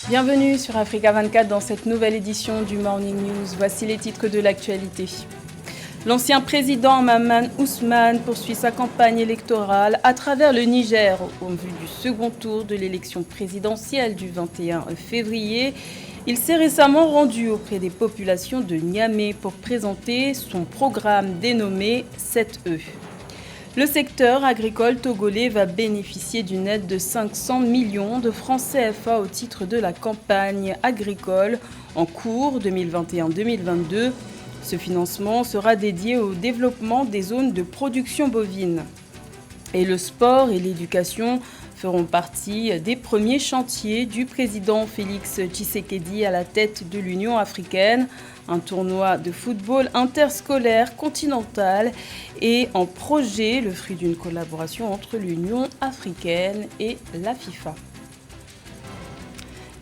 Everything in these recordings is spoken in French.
Bienvenue sur Africa 24 dans cette nouvelle édition du Morning News. Voici les titres de l'actualité. L'ancien président Mahaman Ousmane poursuit sa campagne électorale à travers le Niger en vue du second tour de l'élection présidentielle du 21 février. Il s'est récemment rendu auprès des populations de Niamey pour présenter son programme dénommé 7E. Le secteur agricole togolais va bénéficier d'une aide de 500 millions de francs CFA au titre de la campagne agricole en cours 2021-2022. Ce financement sera dédié au développement des zones de production bovine. Et le sport et l'éducation feront partie des premiers chantiers du président Félix Tshisekedi à la tête de l'Union africaine. Un tournoi de football interscolaire continental est en projet, le fruit d'une collaboration entre l'Union africaine et la FIFA.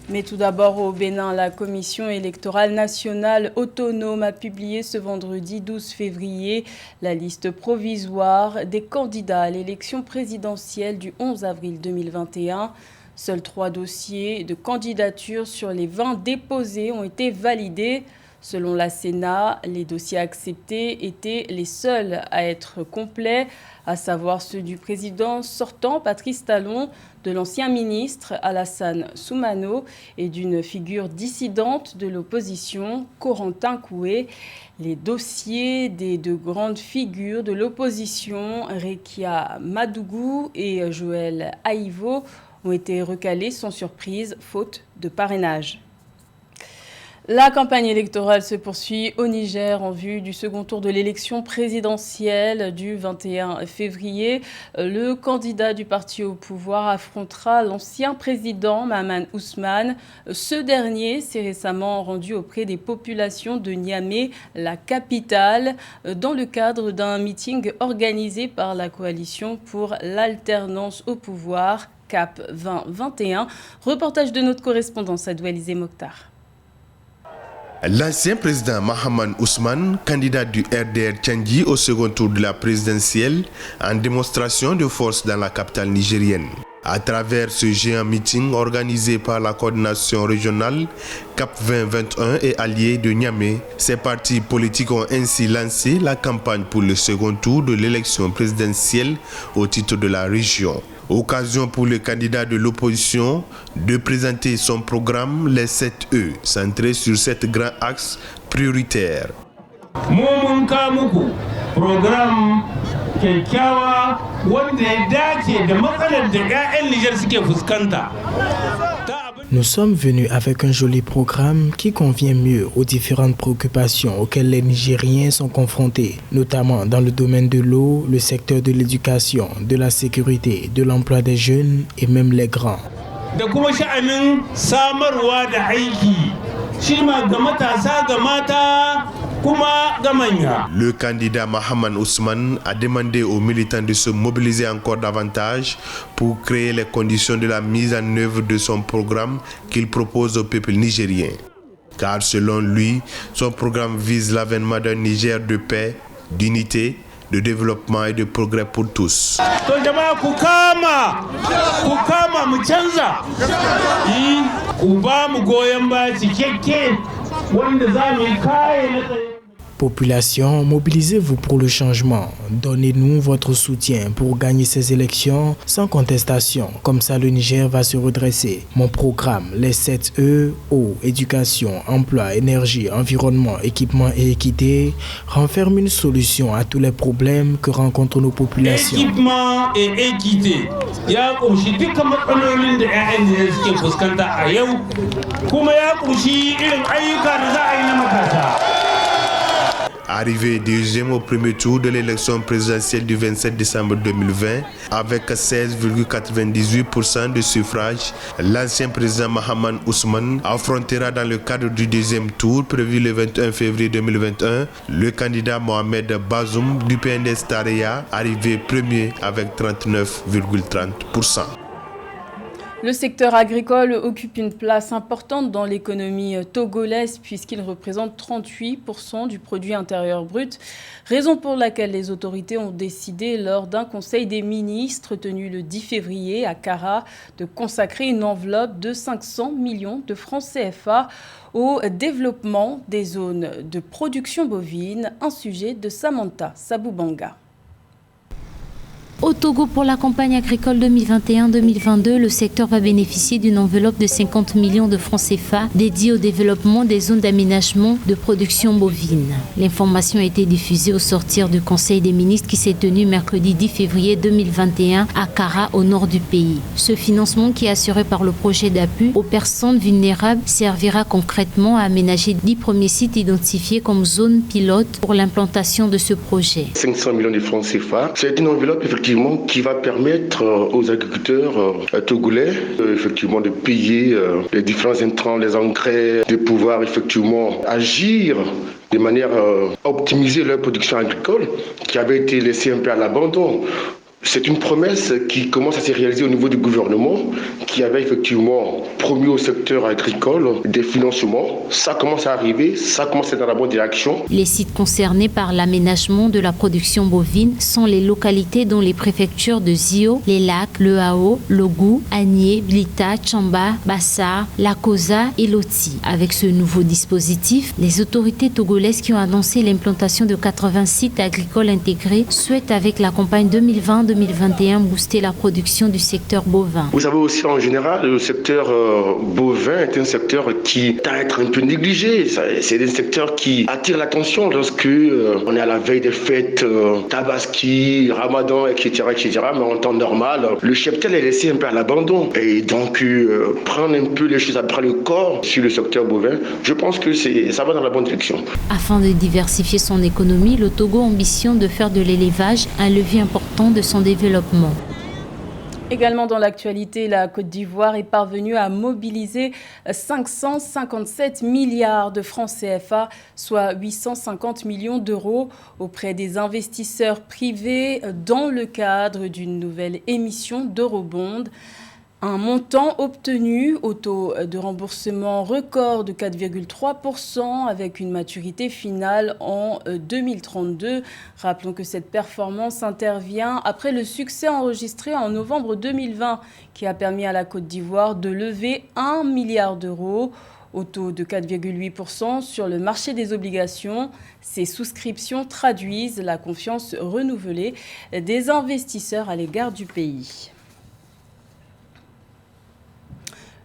Mais tout d'abord au Bénin, la Commission électorale nationale autonome a publié ce vendredi 12 février la liste provisoire des candidats à l'élection présidentielle du 11 avril 2021. Seuls 3 dossiers de candidature sur les 20 déposés ont été validés. Selon la Sénat, les dossiers acceptés étaient les seuls à être complets, à savoir ceux du président sortant Patrice Talon, de l'ancien ministre Alassane Soumano et d'une figure dissidente de l'opposition, Corentin Koué. Les dossiers des 2 grandes figures de l'opposition, Rekia Madougou et Joël Aïvo, ont été recalés sans surprise, faute de parrainage. La campagne électorale se poursuit au Niger en vue du second tour de l'élection présidentielle du 21 février. Le candidat du parti au pouvoir affrontera l'ancien président Mahaman Ousmane. Ce dernier s'est récemment rendu auprès des populations de Niamey, la capitale, dans le cadre d'un meeting organisé par la coalition pour l'alternance au pouvoir, CAP 2021. Reportage de notre correspondant Sadou Alizé Mokhtar. L'ancien président Mahaman Ousmane, candidat du RDR Tchandji au second tour de la présidentielle, en démonstration de force dans la capitale nigérienne. À travers ce géant meeting organisé par la coordination régionale CAP 2021 et alliés de Niamey, ces partis politiques ont ainsi lancé la campagne pour le second tour de l'élection présidentielle au titre de la région. Occasion pour le candidat de l'opposition de présenter son programme les 7E, centré sur 7 grands axes prioritaires. Programme kyakkyawa wanda ya dace da matsalar da 'ya'yan Niger suke fuskanta. Nous sommes venus avec un joli programme qui convient mieux aux différentes préoccupations auxquelles les Nigériens sont confrontés, notamment dans le domaine de l'eau, le secteur de l'éducation, de la sécurité, de l'emploi des jeunes et même les grands. Da kuma sha'anin samarwa da aiki, shi ma ga matasa ga mata kuma ga manya. Le candidat Mahaman Ousmane a demandé aux militants de se mobiliser encore davantage pour créer les conditions de la mise en œuvre de son programme qu'il propose au peuple nigérien. Car selon lui, son programme vise l'avènement d'un Niger de paix, d'unité, de développement et de progrès pour tous. Population, mobilisez-vous pour le changement. Donnez-nous votre soutien pour gagner ces élections sans contestation. Comme ça, le Niger va se redresser. Mon programme, les 7E, eau, éducation, emploi, énergie, environnement, équipement et équité, renferme une solution à tous les problèmes que rencontrent nos populations. Équipement et équité. Ya kunshi dukkan matsalolin da 'ya'yan Niger suke fuskanta a yau, kuma ya kunshi irin ayyuka da za a yi na matasa. Arrivé deuxième au premier tour de l'élection présidentielle du 27 décembre 2020, avec 16,98% de suffrages, l'ancien président Mahaman Ousmane affrontera dans le cadre du deuxième tour prévu le 21 février 2021 le candidat Mohamed Bazoum du PNDS Tareya, arrivé premier avec 39,30%. Le secteur agricole occupe une place importante dans l'économie togolaise puisqu'il représente 38% du produit intérieur brut, raison pour laquelle les autorités ont décidé lors d'un conseil des ministres tenu le 10 février à Kara de consacrer une enveloppe de 500 millions de francs CFA au développement des zones de production bovine, un sujet de Samantha Saboubanga. Au Togo, pour la campagne agricole 2021-2022, le secteur va bénéficier d'une enveloppe de 50 millions de francs CFA dédiée au développement des zones d'aménagement de production bovine. L'information a été diffusée au sortir du Conseil des ministres qui s'est tenu mercredi 10 février 2021 à Kara, au nord du pays. Ce financement, qui est assuré par le projet d'appui aux personnes vulnérables, servira concrètement à aménager 10 premiers sites identifiés comme zones pilotes pour l'implantation de ce projet. 500 millions de francs CFA, c'est une enveloppe effectivement qui va permettre aux agriculteurs togolais effectivement de payer les différents intrants, les engrais, de pouvoir effectivement agir de manière à optimiser leur production agricole qui avait été laissée un peu à l'abandon. C'est une promesse qui commence à se réaliser au niveau du gouvernement qui avait effectivement promis au secteur agricole des financements. Ça commence à arriver, ça commence à être dans la bonne direction. Les sites concernés par l'aménagement de la production bovine sont les localités dont les préfectures de Zio, les lacs, le Hao, Logou, Agné, Blita, Tchamba, Bassar, Lakosa et Loti. Avec ce nouveau dispositif, les autorités togolaises qui ont annoncé l'implantation de 80 sites agricoles intégrés souhaitent avec la campagne 2020-2021 booster la production du secteur bovin. Vous savez aussi en général, le secteur bovin est un secteur qui tend à être un peu négligé. C'est un secteur qui attire l'attention lorsque on est à la veille des fêtes, Tabaski, Ramadan, etc., etc. Mais en temps normal, le cheptel est laissé un peu à l'abandon. Et donc, prendre un peu les choses à bras le corps sur le secteur bovin, je pense que ça va dans la bonne direction. Afin de diversifier son économie, le Togo ambitionne de faire de l'élevage un levier important de son développement. Également dans l'actualité, la Côte d'Ivoire est parvenue à mobiliser 557 milliards de francs CFA, soit 850 millions d'euros, auprès des investisseurs privés dans le cadre d'une nouvelle émission d'eurobonds. Un montant obtenu au taux de remboursement record de 4,3% avec une maturité finale en 2032. Rappelons que cette performance intervient après le succès enregistré en novembre 2020 qui a permis à la Côte d'Ivoire de lever 1 milliard d'euros au taux de 4,8% sur le marché des obligations. Ces souscriptions traduisent la confiance renouvelée des investisseurs à l'égard du pays.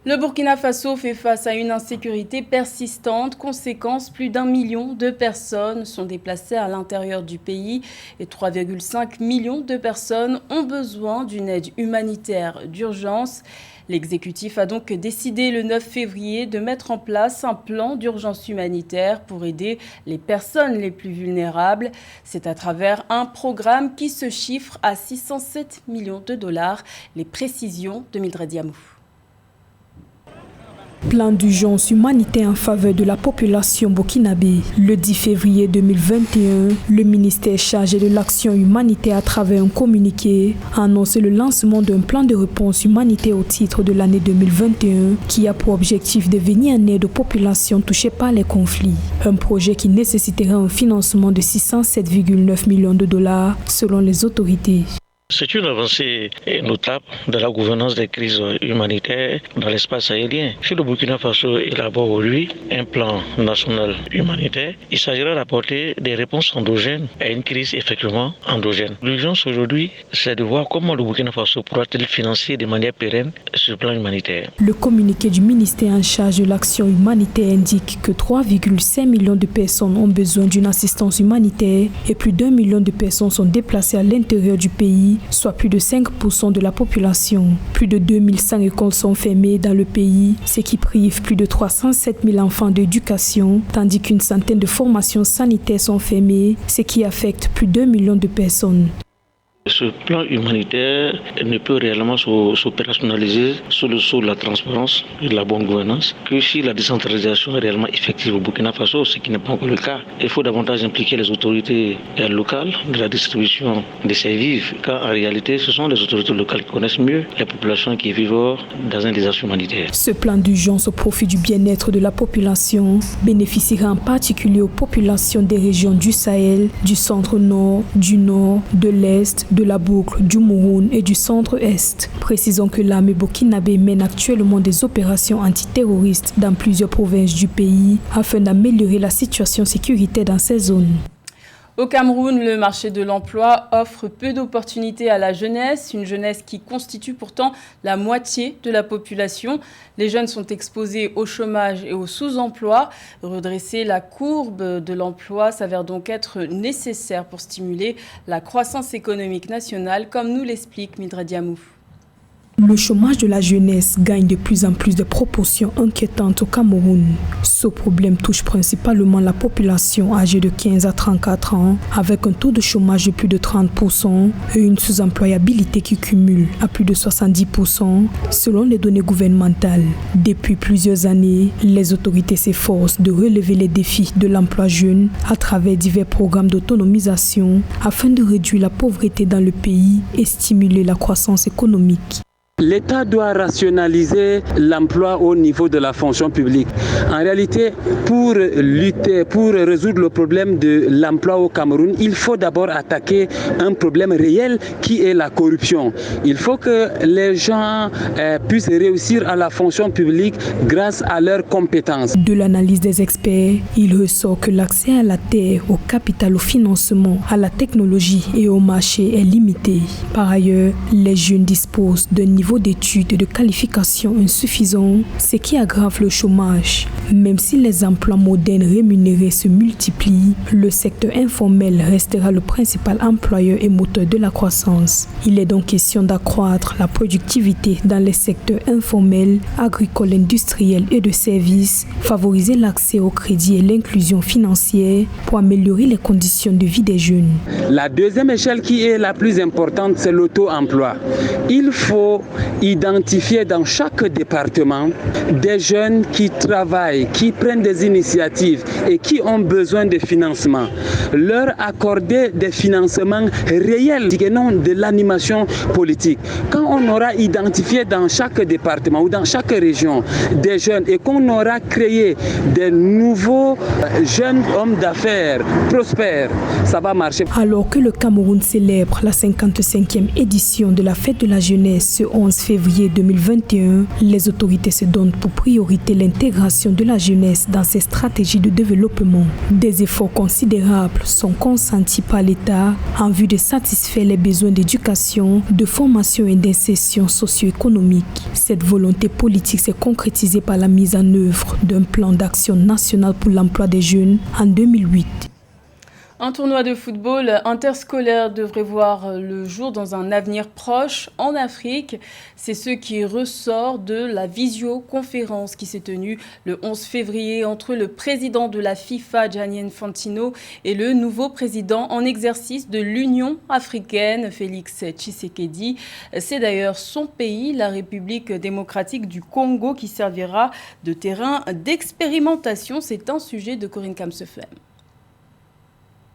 Le Burkina Faso fait face à une insécurité persistante. Conséquence, plus d'1 million de personnes sont déplacées à l'intérieur du pays et 3,5 millions de personnes ont besoin d'une aide humanitaire d'urgence. L'exécutif a donc décidé le 9 février de mettre en place un plan d'urgence humanitaire pour aider les personnes les plus vulnérables. C'est à travers un programme qui se chiffre à 607 millions de dollars. Les précisions de Mildred Diamou. Plan d'urgence humanitaire en faveur de la population burkinabé. Le 10 février 2021, le ministère chargé de l'action humanitaire à travers un communiqué a annoncé le lancement d'un plan de réponse humanitaire au titre de l'année 2021 qui a pour objectif de venir en aide aux populations touchées par les conflits. Un projet qui nécessiterait un financement de 607,9 millions de dollars selon les autorités. C'est une avancée notable de la gouvernance des crises humanitaires dans l'espace sahélien. Si le Burkina Faso élabore aujourd'hui un plan national humanitaire, il s'agira d'apporter des réponses endogènes à une crise effectivement endogène. L'urgence aujourd'hui, c'est de voir comment le Burkina Faso pourra-t-il financer de manière pérenne ce plan humanitaire. Le communiqué du ministère en charge de l'action humanitaire indique que 3,5 millions de personnes ont besoin d'une assistance humanitaire et plus d'1 million de personnes sont déplacées à l'intérieur du pays, soit plus de 5% de la population. Plus de 2100 écoles sont fermées dans le pays, ce qui prive plus de 307 000 enfants d'éducation, tandis qu'une centaine de formations sanitaires sont fermées, ce qui affecte plus d'1 million de personnes. Ce plan humanitaire ne peut réellement s'opérationnaliser sous la transparence et la bonne gouvernance que si la décentralisation est réellement effective au Burkina Faso, ce qui n'est pas encore le cas. Il faut davantage impliquer les autorités locales de la distribution des services, car en réalité, ce sont les autorités locales qui connaissent mieux les populations qui vivent dans un désastre humanitaire. Ce plan d'urgence au profit du bien-être de la population bénéficiera en particulier aux populations des régions du Sahel, du centre-nord, du nord, de l'est, de la boucle, du Mouroun et du centre-est. Précisons que l'armée burkinabé mène actuellement des opérations antiterroristes dans plusieurs provinces du pays afin d'améliorer la situation sécuritaire dans ces zones. Au Cameroun, le marché de l'emploi offre peu d'opportunités à la jeunesse, une jeunesse qui constitue pourtant la moitié de la population. Les jeunes sont exposés au chômage et au sous-emploi. Redresser la courbe de l'emploi s'avère donc être nécessaire pour stimuler la croissance économique nationale, comme nous l'explique Midra Diamou. Le chômage de la jeunesse gagne de plus en plus de proportions inquiétantes au Cameroun. Ce problème touche principalement la population âgée de 15 à 34 ans, avec un taux de chômage de plus de 30% et une sous-employabilité qui cumule à plus de 70% selon les données gouvernementales. Depuis plusieurs années, les autorités s'efforcent de relever les défis de l'emploi jeune à travers divers programmes d'autonomisation afin de réduire la pauvreté dans le pays et stimuler la croissance économique. L'État doit rationaliser l'emploi au niveau de la fonction publique. En réalité, pour résoudre le problème de l'emploi au Cameroun, il faut d'abord attaquer un problème réel qui est la corruption. Il faut que les gens puissent réussir à la fonction publique grâce à leurs compétences. De l'analyse des experts, il ressort que l'accès à la terre, au capital, au financement, à la technologie et au marché est limité. Par ailleurs, les jeunes disposent d'un niveau d'études et de qualifications insuffisants, ce qui aggrave le chômage. Même si les emplois modernes rémunérés se multiplient, le secteur informel restera le principal employeur et moteur de la croissance. Il est donc question d'accroître la productivité dans les secteurs informels, agricoles, industriels et de services, favoriser l'accès au crédit et l'inclusion financière pour améliorer les conditions de vie des jeunes. La deuxième échelle qui est la plus importante, c'est l'auto-emploi. Il faut identifier dans chaque département des jeunes qui travaillent, qui prennent des initiatives et qui ont besoin de financement. Leur accorder des financements réels et non de l'animation politique. Quand on aura identifié dans chaque département ou dans chaque région des jeunes et qu'on aura créé des nouveaux jeunes hommes d'affaires prospères, ça va marcher. Alors que le Cameroun célèbre la 55e édition de la fête de la jeunesse ce 11 février 2021, les autorités se donnent pour priorité l'intégration de la jeunesse dans ces stratégies de développement. Des efforts considérables sont consentis par l'État en vue de satisfaire les besoins d'éducation, de formation et d'insertion socio-économique. Cette volonté politique s'est concrétisée par la mise en œuvre d'un plan d'action national pour l'emploi des jeunes en 2008. Un tournoi de football interscolaire devrait voir le jour dans un avenir proche en Afrique. C'est ce qui ressort de la visioconférence qui s'est tenue le 11 février entre le président de la FIFA, Gianni Infantino, et le nouveau président en exercice de l'Union africaine, Félix Tshisekedi. C'est d'ailleurs son pays, la République démocratique du Congo, qui servira de terrain d'expérimentation. C'est un sujet de Corinne Kamsefem.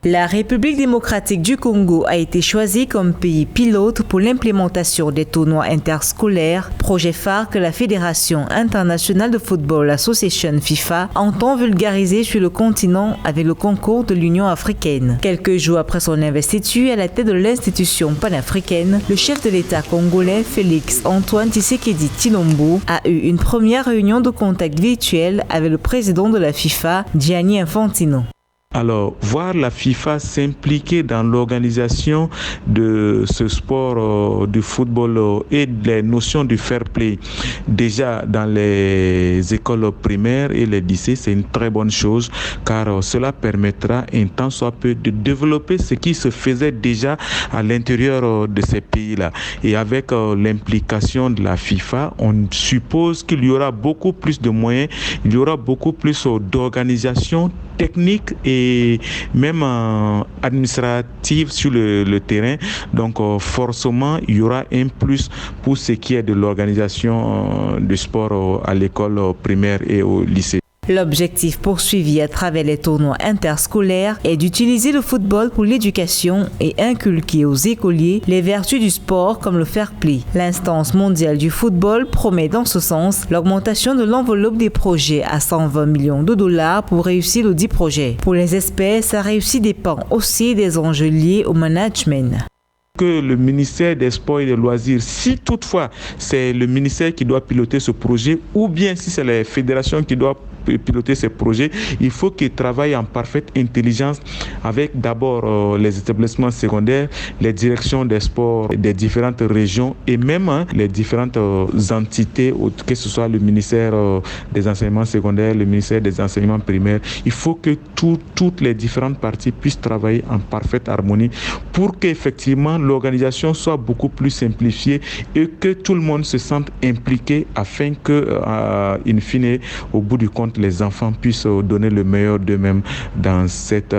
La République démocratique du Congo a été choisie comme pays pilote pour l'implémentation des tournois interscolaires, projet phare que la Fédération internationale de football Association FIFA entend vulgariser sur le continent avec le concours de l'Union africaine. Quelques jours après son investiture à la tête de l'institution panafricaine, le chef de l'État congolais Félix Antoine Tshisekedi Tshilombo a eu une première réunion de contact virtuel avec le président de la FIFA, Gianni Infantino. Alors, voir la FIFA s'impliquer dans l'organisation de ce sport du football et les notions du fair play déjà dans les écoles primaires et les lycées, c'est une très bonne chose car cela permettra un tant soit peu de développer ce qui se faisait déjà à l'intérieur de ces pays-là. Et avec l'implication de la FIFA, on suppose qu'il y aura beaucoup plus de moyens, il y aura beaucoup plus d'organisation technique et même administrative sur le terrain. Donc forcément, il y aura un plus pour ce qui est de l'organisation du sport à l'école primaire et au lycée. L'objectif poursuivi à travers les tournois interscolaires est d'utiliser le football pour l'éducation et inculquer aux écoliers les vertus du sport comme le fair play. L'instance mondiale du football promet dans ce sens l'augmentation de l'enveloppe des projets à 120 millions de dollars pour réussir le dit projet. Pour les experts, sa réussite dépend aussi des enjeux liés au management. Que le ministère des Sports et des Loisirs, si toutefois c'est le ministère qui doit piloter ce projet ou bien si c'est les fédérations qui doivent piloter ces projets, il faut qu'ils travaillent en parfaite intelligence avec d'abord les établissements secondaires, les directions des sports des différentes régions et même les différentes entités, que ce soit le ministère des enseignements secondaires, le ministère des enseignements primaires. Il faut que toutes les différentes parties puissent travailler en parfaite harmonie pour qu'effectivement l'organisation soit beaucoup plus simplifiée et que tout le monde se sente impliqué afin que, in fine, au bout du compte, les enfants puissent donner le meilleur d'eux-mêmes dans cette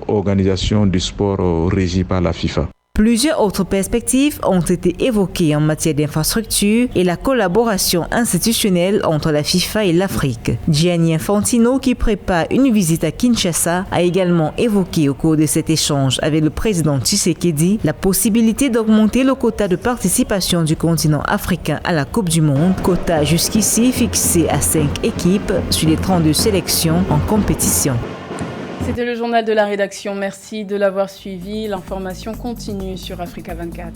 organisation du sport régie par la FIFA. Plusieurs autres perspectives ont été évoquées en matière d'infrastructure et la collaboration institutionnelle entre la FIFA et l'Afrique. Gianni Infantino, qui prépare une visite à Kinshasa, a également évoqué au cours de cet échange avec le président Tshisekedi la possibilité d'augmenter le quota de participation du continent africain à la Coupe du Monde, quota jusqu'ici fixé à 5 équipes sur les 32 sélections en compétition. C'était le journal de la rédaction. Merci de l'avoir suivi. L'information continue sur Africa 24.